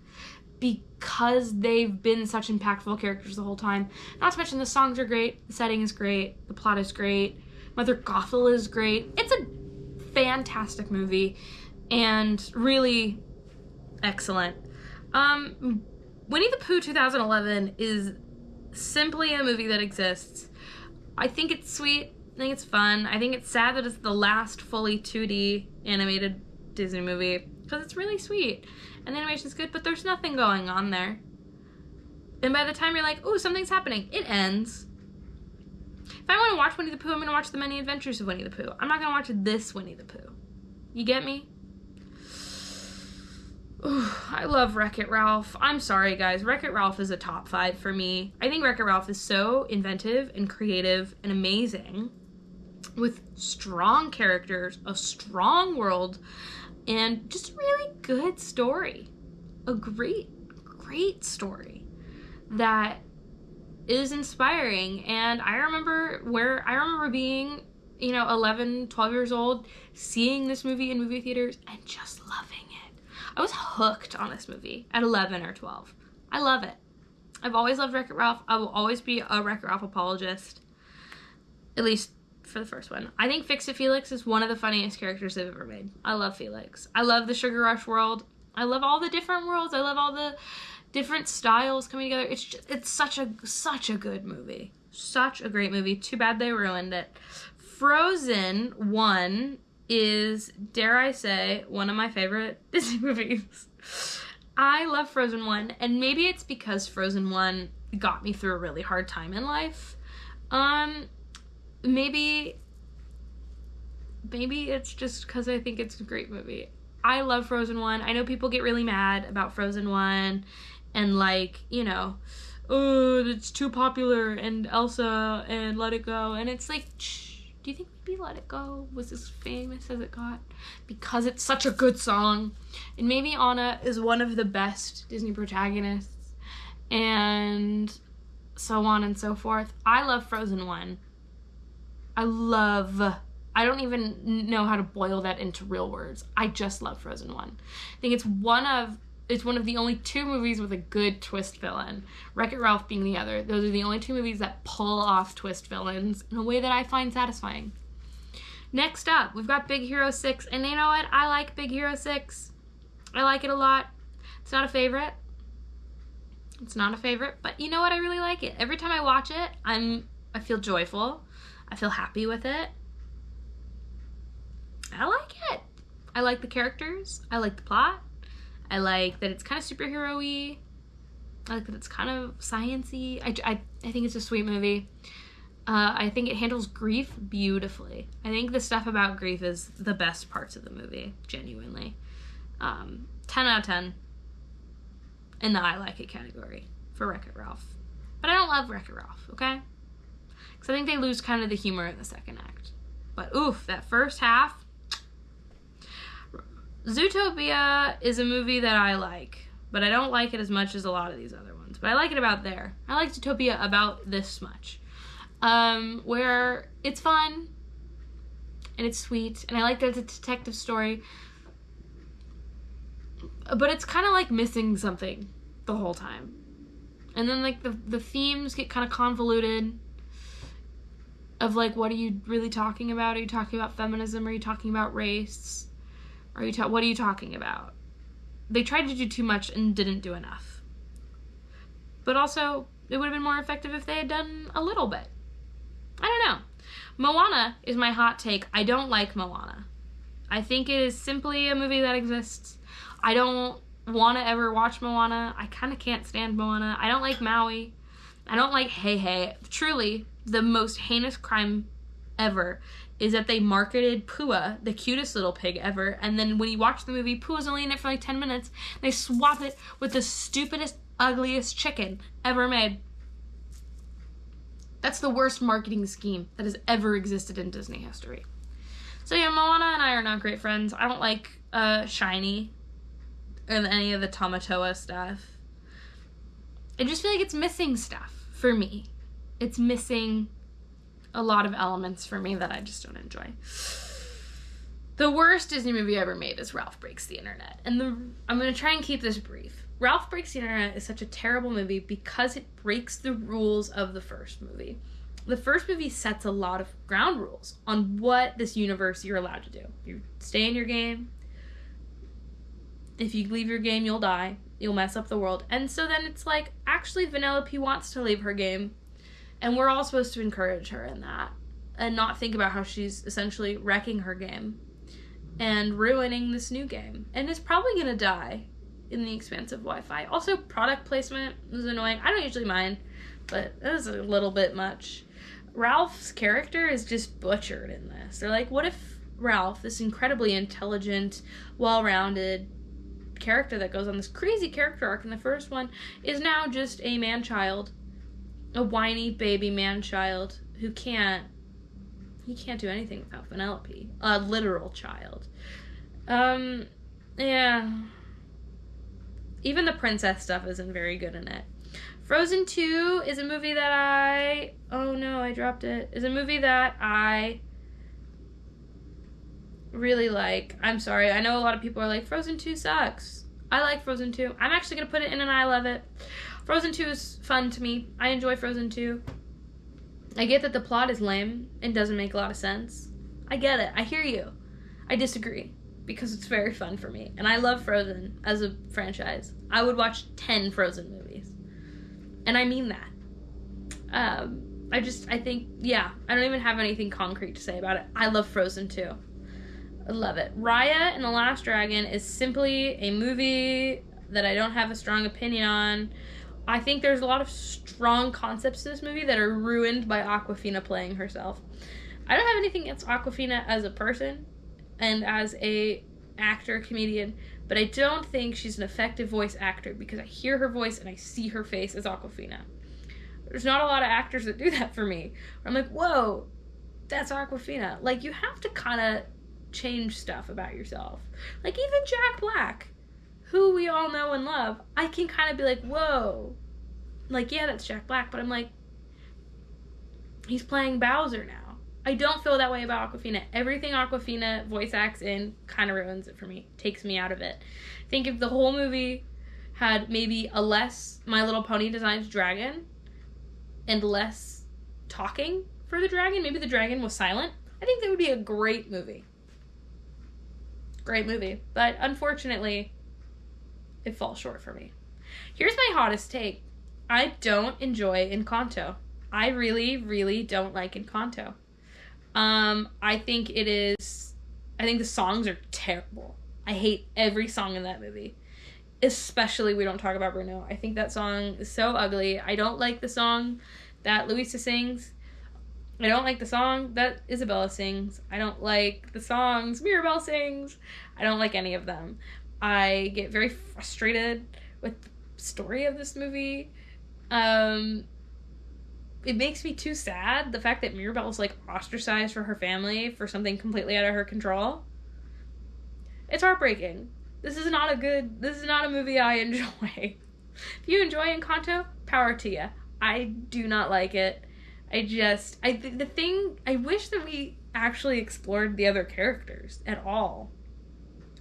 [SPEAKER 1] because they've been such impactful characters the whole time. Not to mention the songs are great, the setting is great, the plot is great, Mother Gothel is great. It's a fantastic movie and really excellent. Winnie the Pooh 2011 is simply a movie that exists. I think it's sweet. I think it's fun. I think it's sad that it's the last fully 2D animated Disney movie because it's really sweet and the animation's good, but there's nothing going on there. And by the time you're like, ooh, something's happening, it ends. If I want to watch Winnie the Pooh, I'm going to watch The Many Adventures of Winnie the Pooh. I'm not going to watch this Winnie the Pooh. You get me? Ooh, I love Wreck-It Ralph. I'm sorry, guys. Wreck-It Ralph is a top 5 for me. I think Wreck-It Ralph is so inventive and creative and amazing with strong characters, a strong world, and just a really good story. A great, great story that is inspiring. And I remember being, 11, 12 years old, seeing this movie in movie theaters and just loving it. I was hooked on this movie at 11 or 12. I love it. I've always loved Wreck-It Ralph. I will always be a Wreck-It Ralph apologist. At least for the first one. I think Fix-It Felix is one of the funniest characters they've ever made. I love Felix. I love the Sugar Rush world. I love all the different worlds. I love all the different styles coming together. It's such a good movie. Such a great movie. Too bad they ruined it. Frozen 1 is, dare I say, one of my favorite Disney movies. I love Frozen 1, and maybe it's because Frozen 1 got me through a really hard time in life. Maybe it's just because I think it's a great movie. I love Frozen 1. I know people get really mad about Frozen 1 and oh, it's too popular and Elsa and Let It Go, and it's like, do you think maybe Let It Go was as famous as it got because it's such a good song? And maybe Anna is one of the best Disney protagonists and so on and so forth. I love Frozen 1. I don't even know how to boil that into real words. I just love Frozen 1. I think it's one of the only 2 movies with a good twist villain. Wreck-It Ralph being the other. Those are the only 2 movies that pull off twist villains in a way that I find satisfying. Next up, we've got Big Hero 6. And you know what? I like Big Hero 6. I like it a lot. It's not a favorite. But you know what? I really like it. Every time I watch it, I feel joyful. I feel happy with it. I like it. I like the characters. I like the plot. I like that it's kind of superhero-y. I like that it's kind of science-y. I think it's a sweet movie. I think it handles grief beautifully. I think the stuff about grief is the best parts of the movie, genuinely. 10 out of 10 in the I like it category for Wreck-It Ralph. But I don't love Wreck-It Ralph, okay? Because I think they lose kind of the humor in the second act. But oof, that first half. Zootopia is a movie that I like, but I don't like it as much as a lot of these other ones. But I like it about there. I like Zootopia about this much. Where it's fun, and it's sweet, and I like that it's a detective story. But it's kind of like missing something the whole time. And then, like, the themes get kind of convoluted of, like, what are you really talking about? Are you talking about feminism? Are you talking about race? What are you talking about? They tried to do too much and didn't do enough. But also, it would have been more effective if they had done a little bit. I don't know. Moana is my hot take. I don't like Moana. I think it is simply a movie that exists. I don't want to ever watch Moana. I kind of can't stand Moana. I don't like Maui. I don't like Hey Hey. Truly, the most heinous crime ever is that they marketed Pua, the cutest little pig ever, and then when you watch the movie, Pua's only in it for like 10 minutes. They swap it with the stupidest, ugliest chicken ever made. That's the worst marketing scheme that has ever existed in Disney history. So yeah, Moana and I are not great friends. I don't like Shiny and any of the Tamatoa stuff. I just feel like it's missing stuff for me. It's missing a lot of elements for me that I just don't enjoy. The worst Disney movie ever made is Ralph Breaks the Internet. And I'm going to try and keep this brief. Ralph Breaks the Internet is such a terrible movie because it breaks the rules of the first movie. The first movie sets a lot of ground rules on what this universe you're allowed to do. You stay in your game. If you leave your game, you'll die. You'll mess up the world. And so then it's like, actually, Vanellope wants to leave her game. And we're all supposed to encourage her in that. And not think about how she's essentially wrecking her game. And ruining this new game. And is probably going to die in the expense of Wi-Fi. Also, product placement is annoying. I don't usually mind. But it was a little bit much. Ralph's character is just butchered in this. They're like, what if Ralph, this incredibly intelligent, well-rounded character that goes on this crazy character arc in the first one, is now just a man-child. A whiny baby man-child who can't do anything without Vanellope. A literal child. Yeah. Even the princess stuff isn't very good in it. Frozen 2 is a movie that oh no, I dropped it. Is a movie that I really like. I'm sorry. I know a lot of people are like, Frozen 2 sucks. I like Frozen 2. I'm actually going to put it in and I love it. Frozen 2 is fun to me. I enjoy Frozen 2. I get that the plot is lame and doesn't make a lot of sense. I get it. I hear you. I disagree because it's very fun for me. And I love Frozen as a franchise. I would watch 10 Frozen movies. And I mean that. I think, yeah, I don't even have anything concrete to say about it. I love Frozen 2. I love it. Raya and the Last Dragon is simply a movie that I don't have a strong opinion on. I think there's a lot of strong concepts to this movie that are ruined by Awkwafina playing herself. I don't have anything against Awkwafina as a person and as a actor, comedian, but I don't think she's an effective voice actor because I hear her voice and I see her face as Awkwafina. There's not a lot of actors that do that for me. I'm like, whoa, that's Awkwafina. Like, you have to kind of change stuff about yourself. Like, even Jack Black, who we all know and love, I can kind of be like, whoa. Like, yeah, that's Jack Black, but I'm like, he's playing Bowser now. I don't feel that way about Awkwafina. Everything Awkwafina voice acts in kind of ruins it for me. Takes me out of it. I think if the whole movie had maybe a less My Little Pony designed dragon and less talking for the dragon, maybe the dragon was silent, I think that would be a great movie. Great movie. But unfortunately, it falls short for me. Here's my hottest take. I don't enjoy Encanto. I really, really don't like Encanto. I think the songs are terrible. I hate every song in that movie. Especially We Don't Talk About Bruno. I think that song is so ugly. I don't like the song that Luisa sings. I don't like the song that Isabella sings. I don't like the songs Mirabelle sings. I don't like any of them. I get very frustrated with the story of this movie. It makes me too sad, the fact that Mirabelle's, like, ostracized for her family for something completely out of her control. It's heartbreaking. This is not a movie I enjoy. If you enjoy Encanto, power to you. I do not like it. I wish that we actually explored the other characters at all.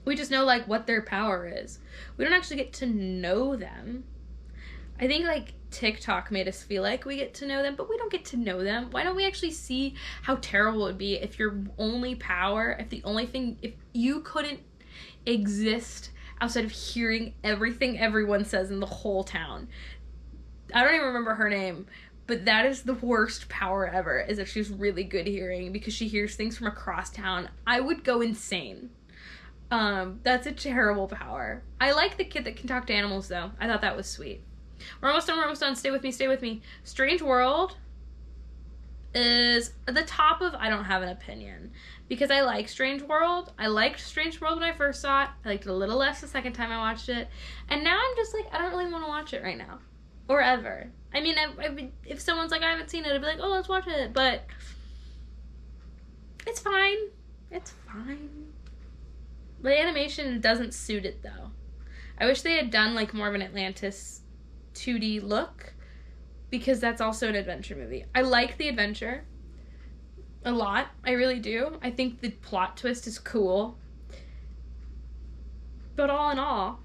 [SPEAKER 1] We just know, like, what their power is. We don't actually get to know them. I think like TikTok made us feel like we get to know them, but we don't get to know them. Why don't we actually see how terrible it would be if your only power, if the only thing, if you couldn't exist outside of hearing everything everyone says in the whole town. I don't even remember her name, but that is the worst power ever, is that she's really good hearing because she hears things from across town. I would go insane. That's a terrible power. I like the kid that can talk to animals, though. I thought that was sweet. We're almost done. Stay with me. Strange World is the top of, I don't have an opinion, because I like Strange World. I liked Strange World when I first saw it. I liked it a little less the second time I watched it. And now I'm just like, I don't really want to watch it right now. Or ever. I mean, if someone's like, I haven't seen it, I'd be like, oh, let's watch it. But it's fine. It's fine. The animation doesn't suit it, though. I wish they had done, like, more of an Atlantis 2D look, because that's also an adventure movie. I like the adventure a lot. I really do. I think the plot twist is cool. But all in all,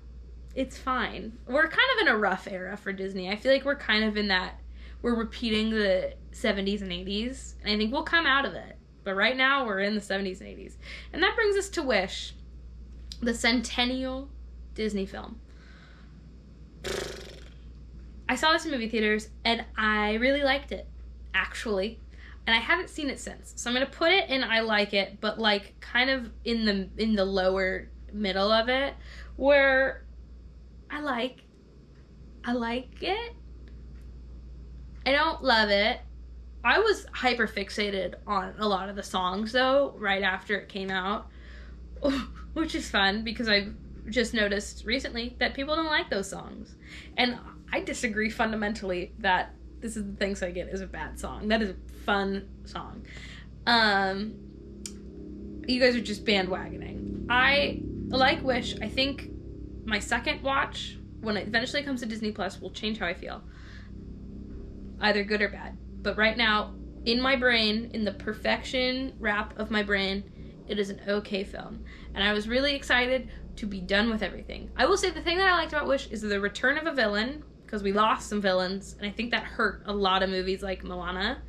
[SPEAKER 1] it's fine. We're kind of in a rough era for Disney. I feel like we're kind of in that, we're repeating the 70s and 80s, and I think we'll come out of it. But right now, we're in the 70s and 80s. And that brings us to Wish, the centennial Disney film. I saw this in movie theaters, and I really liked it, actually. And I haven't seen it since. So I'm going to put it in I like it, but like kind of in the lower middle of it, where I like it. I don't love it. I was hyper fixated on a lot of the songs, though, right after it came out, which is fun because I've just noticed recently that people don't like those songs. And I disagree fundamentally that This Is the Things I Get is a bad song. That is a fun song. You guys are just bandwagoning. I like Wish. I think my second watch, when it eventually comes to Disney Plus, will change how I feel. Either good or bad. But right now, in my brain, in the perfection wrap of my brain, it is an okay film. And I was really excited to be done with everything. I will say the thing that I liked about Wish is the return of a villain, because we lost some villains, and I think that hurt a lot of movies like Moana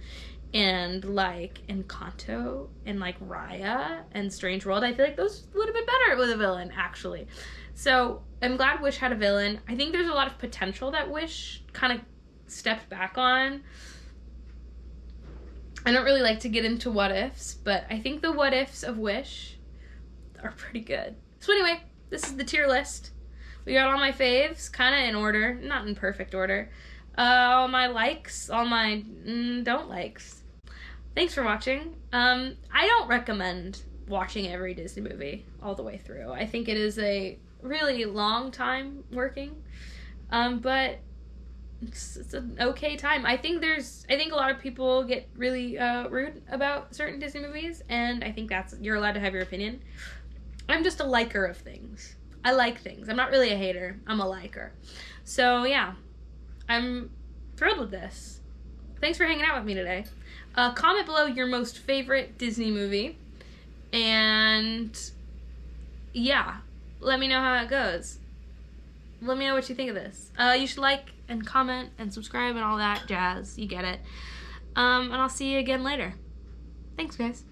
[SPEAKER 1] and like Encanto and like Raya and Strange World. I feel like those would have been better with a villain, actually. So I'm glad Wish had a villain. I think there's a lot of potential that Wish kind of stepped back on. I don't really like to get into what ifs, but I think the what ifs of Wish are pretty good. So anyway, this is the tier list. We got all my faves, kind of in order, not in perfect order. All my likes, all my don't likes. Thanks for watching. I don't recommend watching every Disney movie all the way through. I think it is a really long time working, but it's an okay time. I think a lot of people get really rude about certain Disney movies, and I think you're allowed to have your opinion. I'm just a liker of things. I like things. I'm not really a hater. I'm a liker. So yeah, I'm thrilled with this. Thanks for hanging out with me today. Comment below your most favorite Disney movie, and yeah, let me know how it goes. Let me know what you think of this. You should like and comment and subscribe and all that jazz. You get it. And I'll see you again later. Thanks, guys.